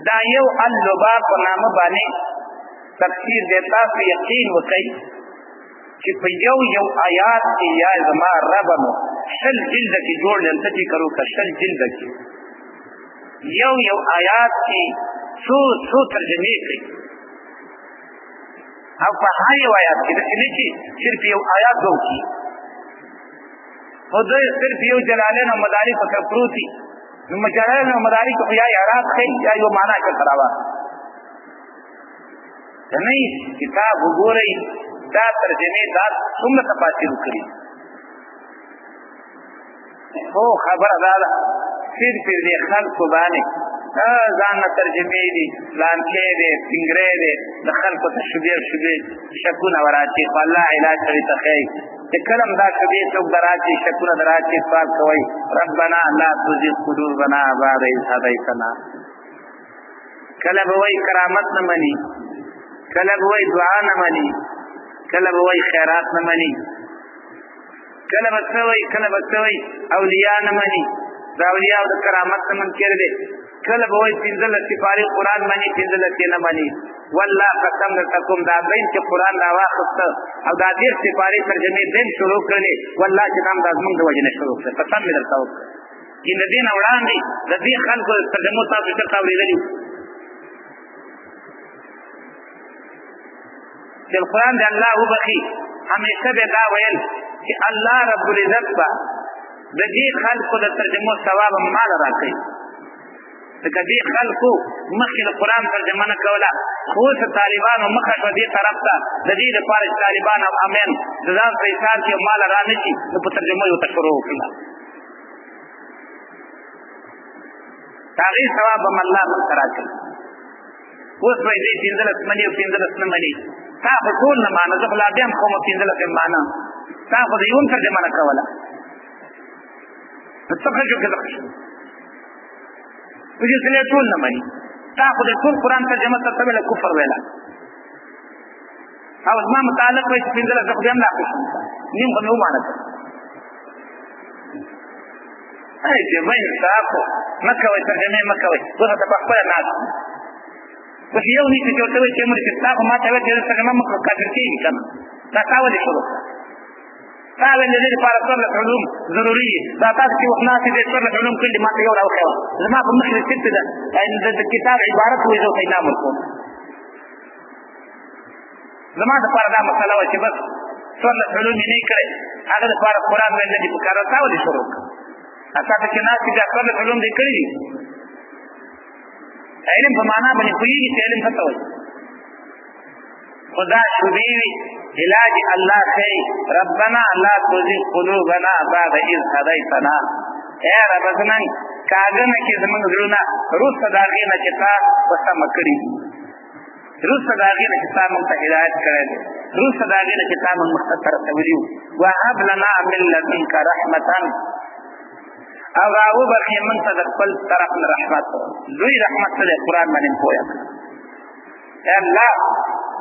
دا یو اللباب په نامه باندې تفسیر دی، تاسو یقین وکړئ چې په یو یو آیات کې یا زما ربه نو شل جلده کې جوړ یم، ته فکر وکړه شل جلده کې یو یو آیات کې څو ترجمې کوي. او په هر یو آیات کې داسې نه چې صرف یو آیات وکړي خو دوی صرف یو جلالین او مدارک ورته پروت دي نو جلالین او مدارک خو یا اعراب ښیي یا یو معنا چېرته راواخلي که نه کتاب وګورئ دا ترجمې دا څومره تفاسیر کړي خو خبره دا ده صرف دې خلکو باندې ځان نه ترجمې دي لانکې دي فنګرې دي د خلکو ته شبې شکونه وراتي خو الله علاج سړي ته ښیي چې کله هم دا شبې څوک دراتي شکونه دراتي سوال کوئ ربنا لا تزغ قلوبنا بعد إذ هديتنا کله به وایي کرامت نه مني کله به وایي دعا نه مني کله به وایي خیرات نه مني کله به څه وایي کله به څه وایي اولیاء نه مني د اولیاءو د کرامت نه منکر دی کله به وایي پنځلس سپارې قرآن مني پنځلس یې نه مني والله قسم درته کوم دا بین چې قرآن راواخېسته او دا دېرش سپارې ترجمې بین شروع کړلې والله چې دا هم دا زمونږ د وجې نه شروع کړې قسم مې درته وکړه چې د دې نه وړاندې د دې خلکو ترجمو تاسو چېرته اورېدلي چې القرآن د الله وبخي همیشه به دا ویل چې الله رب العزت به د دې خلکو د ترجمو ثواب مال راکوي ځکه دې خلکو مخکې د قرآن ترجمه نه کوله خو اوس طالبانو مخه شوه دې طرف ته د دې لپاره چې طالبان او امین د ځان په حساب کې مال را نه شي نو په ترجمه یې ورته شروع وکړه د هغې ثواب هم الله ورته راکوي اوس به یې دې پنځلس مني او پنځلس نه مني تا خو ټول نه مانه زه خو لا بیا هم کومه پنځلس یې مانه تا خو د یو هم ترجمه نه کوله نو څه ښه شو که څه ښه شو وجه سلی ټول نه مني تا خو د ټول قرآن ترجمه ته ته ویله کفر ویله او زما متعلق وایي چې پنځلس زه خو بیا هم لا خوشم نیم خو مې ومانه کړ چې وایي انصاف خو مه کوئ ترجمې مه کوئ اوس ته په خپله ناست اوس یو نیسي چې ورته وایي چې عمر چې تا خو ما ته ویل چې ترجمه مه کړه کافر کېږي که نه دا تا ولې شروع کړه تا ویل د دې لپاره څوارلس علوم ضروري دي دا تاسو چې وخت ناستې دې څوارلس علوم کړي ما ته یو راوښیوه زما په مخ کې صرف د کتاب عبارت وایي زه ورته انعام ورکوم زما دپاره دا مسله وه چې بس څوارلس علوم یې نه کړی هغه دپاره قرآن ویل نه دي پکار تا ولې شروع کړه تاسو چې ناستې بیا څوارلس علوم دې کړي دي علم په معنا باندې پوهېږي چې علم څه ته وایي خدا شبې وي علاج الله ښیي ربنا لا تزغ قلوبنا بعد إذ هديتنا ای رب زمونږ کاږه نه کړي زمونږ زړونه وروسته د هغې نه چې تا په سمه کړي وروسته د هغې نه چې تا موږ ته هدایت کړی دی وروسته د هغې نه چې تا موږ مخته ته رسولي وو وهب لنا من لدنک رحمة او راوبخې موږ ته د خپل طرف نه رحمت لوی رحمت څه دی قرآن باندې پوهه کړه ای الله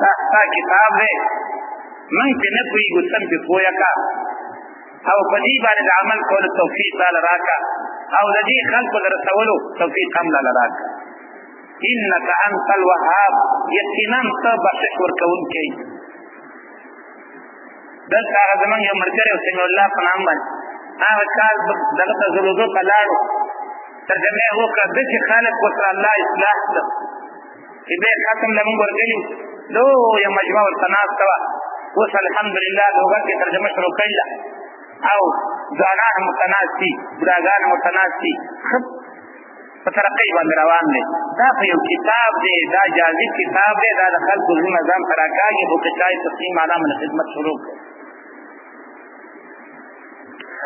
دا ستا کتاب دی موږ چې نه پوهېږو سم پرې پوهه کړه او په دې باندې د عمل کولو توفیق راله راکړه او د دې خلکو د رسولو توفیق هم راله راکړه انک انت الوهاب یقینا ته بخشش ورکوونکی دلته هغه زموږ یو ملګری و سمیع الله په نام باندې هغه کال دغه ته زلوزو ته لاړو ترجمه یې وکړه داسې خلک ورسره الله اصلاح کړه چې بیا ختم له موږ ورغلي لویه مجموعه ورته ناسته وه اوس الحمدلله لوګر کې ترجمه شروع کړې ده او ځوانان هم ورته ناست دي بوډاګان هم ورته ناست دي ښه په ترقۍ باندې روان دی دا خو یو کتاب دی دا جاذب کتاب دی دا د خلکو زړونه ځان ته راکاږي خو که چا یې په صحیح معنا باندې خدمت شروع کړو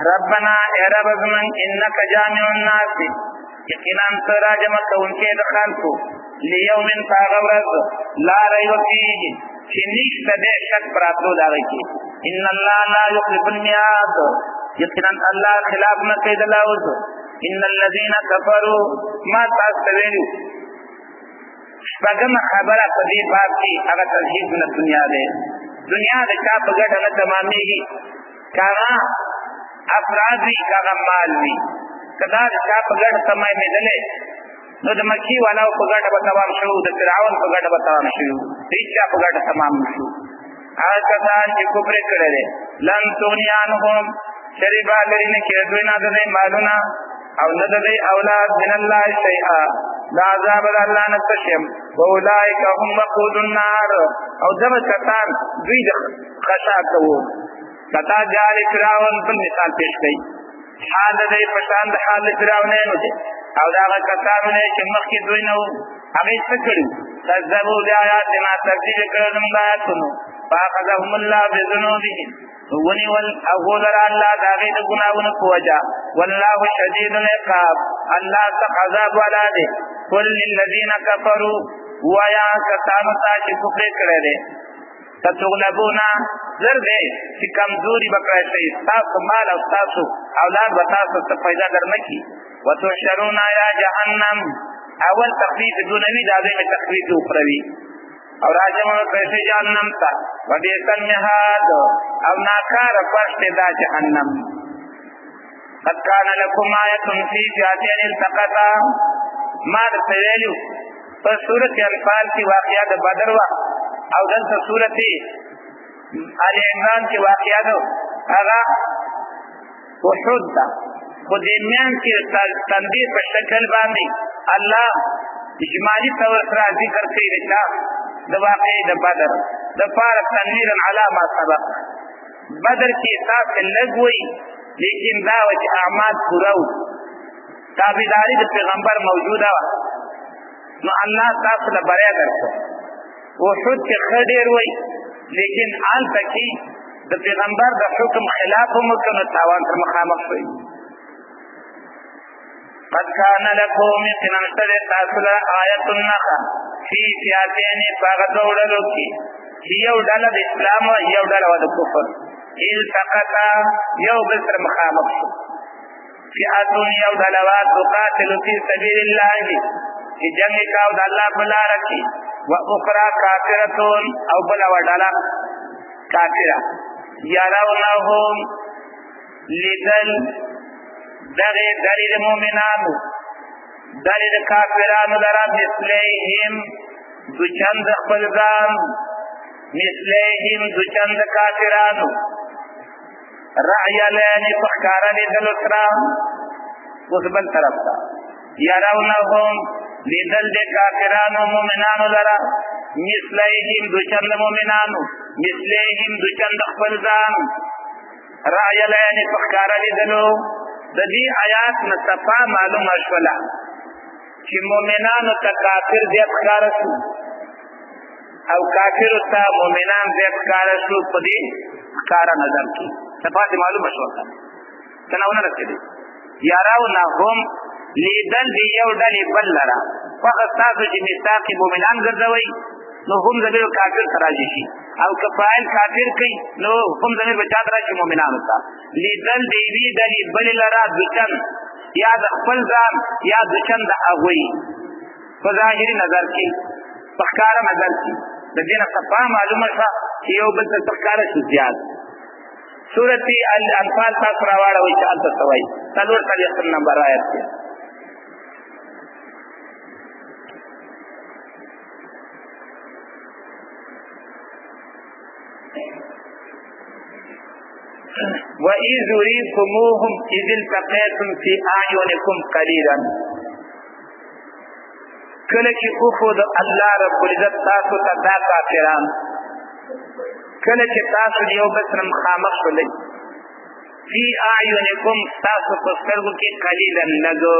ربنا ای رب زمونږ انک جامع الناس یقینا ته راجمع کوونکی د خلکو لیوم په هغه ورځ لا ریب فیه چې نشته دی شک په راتلو د هغې کې ان الله لا یخلف المیعاد یقینا الله خلاف نه کوي د لوز ان الذین کفروا ما تاسو ته ویلي شپږمه خبره په دې باب کې هغه ترهیب نه دنیا دی دنیا د چا په ګټه نه تمامېږي که هغه افراد وي که هغه مال وي که دا د چا په ګټه تمامېدلی نو د مکي والاو په ګټه به تمام شو د فرعون په ګټه به تمام شو د هېچ چا په ګټه تمام نه شو هغه کسان چې کفر یې کړی دی لن تغني عنهم شرې به لرې نه کړي دوی نه د دوی مالونه او نه د دوی اولاد من الله شیئا دا عذاب د الله نه تشم واولئک هم وقود النار او دغه کسان دوی د خشاع کوو کتا جال فرعون په مثال پیش کړي حال دې پشان د حال فرعون نه دی او دا کسانو نه چې مخکې دوی نو هغه څه کړو کذبوا بآیاتنا تکذیب کړل موږ آیاتونو فاخذهم الله بذنوبهم ونیول اغولر الله دا غي د ګناونو په وجا والله شدید العقاب الله تقذاب ولا دي قل للذين كفروا ويا کسانو ته چې کفر کړي دي تغلبون زر دې چې کمزوري بکړای شي تاسو مال او تاسو اولاد به تاسو ته پیدا درنکي وتحشرون الى جهنم اول تخفیف دنیوي دا دې تخفیف اخروی او راجم پیسې جهنم تا ودې سنهاد او ناکار پښت دا جهنم قد كان لكم آیه فی فئتین التقطا ما تسویلو په سورۃ انفال کې واقعیا د بدر وا او دلته سورۃ آل عمران کې واقعیا ده هغه وحود ده خو دې میان کې تندې په شکل باندې الله اجمالی طور سره ذکر کوي د واقعي د بدر د فار تنویر علی ما سبق بدر کې تاسو لګوي لیکن دا وجه اعمال پورو تابعداري د پیغمبر موجوده نو الله تاسو له بریا درکو وحود کې خډیر وای لیکن آل تکي د پیغمبر د حکم خلاف هم کنه تاوان تر مخامخ شوی قد كان لكم يقينا تاسو له آیت النخا فی فئتین فغدولو کی یو ډله د اسلام او یو ډله د کفر التقطا یو بل سره مخامخ شو فئتون یو ډله وا تقاتل فی سبیل الله چې جنگ کاو د الله په لار کې و اخرى کافرتون او بل ډله کافره یراونهم لذل دغه دلیل مومنانو دلیل کافرانو لرا مثلیهم دو چند خپل ځان مثلیهم دو چند کافرانو رعی لینی فخکارا لیدل اسرا اس بل طرف تا یراونهم لیدل دے کافرانو مومنانو لرا مثلیهم دو چند مومنانو مثلیهم دو چند خپل ځان رعی لینی فخکارا لیدلو د دې آیات نه صفا معلومه شولا چې مؤمنانو ته کافر زیات ښکار شو او کافر ته مؤمنان زیات ښکار شو په دې ښکار نظر کې صفا معلومه شولا تناونه رسېږي یاراو نه هم لیدل دی یو ډلې بل لرا فقط تاسو چې میثاق مؤمنان ګرځوي نو هم زمير کافر تراجي شي او کفایل کافر کوي نو هم زمير بچا تراجي مؤمنانو ته لیدل دی وی دلی بل لرا دچن یا د خپل ځان یا دچن د اغوي په ظاهري نظر کې فکر نظر کې د دې نه صفه معلومه شوه چې یو بل څه فکر شي زیات سورۃ الانفال تاسو راوړوي چې انت سوي څلور څلور نمبر آیت کې وَإِذْ يُرِيكُمُوهُمْ إِذِ الْتَقَيْتُمْ فِي أَعْيُنِكُمْ قَلِيلًا کله چې خود الله رب العزت تاسو ته دا کافران کله چې تاسو یو بل سره مخامخ شولې فی اعینکم تاسو په سترګو کې قلیلا لګو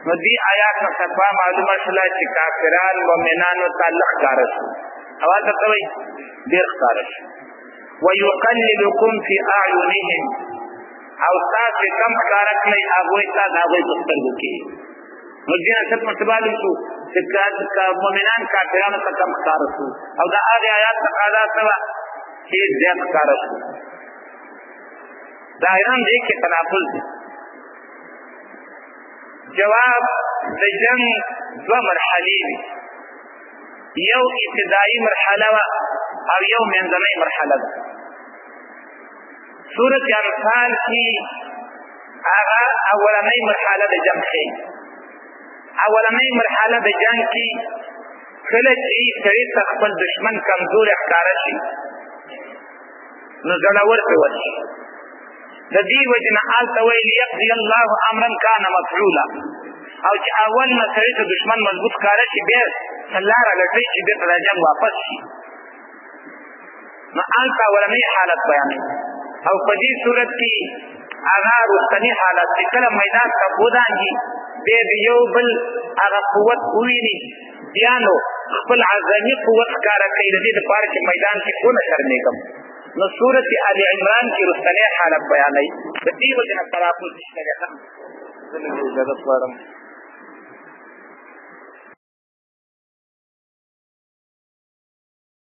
نو دې آیات نه صفه معلومه شوه چې کافران مؤمنانو تعلق کار شو اواز کوي ډیر کار شو ويقللكم في اعينهم او تاسو کم کار کوي هغه ته هغه په سترګو کې نو دې څه متبادل شو چې مؤمنان کافرانو ته کم کار شو او دا هغه آیات تقاضا سوا چې زیات کار شو ظاهرا دې کې تناقض دی جواب د جنگ دو مرحلې یو ابتدایي مرحله او یو منځنۍ مرحله ده سورۃ انفال کې هغه اولنۍ مرحله د جنگ کې اولنۍ مرحله د جنگ کې کله چې سړی خپل دشمن کمزور ښکار شي نو زړور په ورشي د دې وجنه آل تویل یقضي الله امرا کان مفعولا او چې اول نه سړي ته دشمن مضبوط ښکاره شي بیا لاره لټوي چې بېرته دا جنګ واپس شي نو هلته اولنی حالت بیانوي او په دې صورت کې هغه وروستني حالت چې کله میدان ته ودانګي بیا د یو بل هغه قوت وویني بیا نو خپل عظمي قوت ښکاره کوي د دې دپاره چې میدان کې ونه شرمېږم نو صورت آل عمران کې وروستنی حالت بیانوي د دې وجې نه تناقض شته دی. زه لږ اجازت غواړم.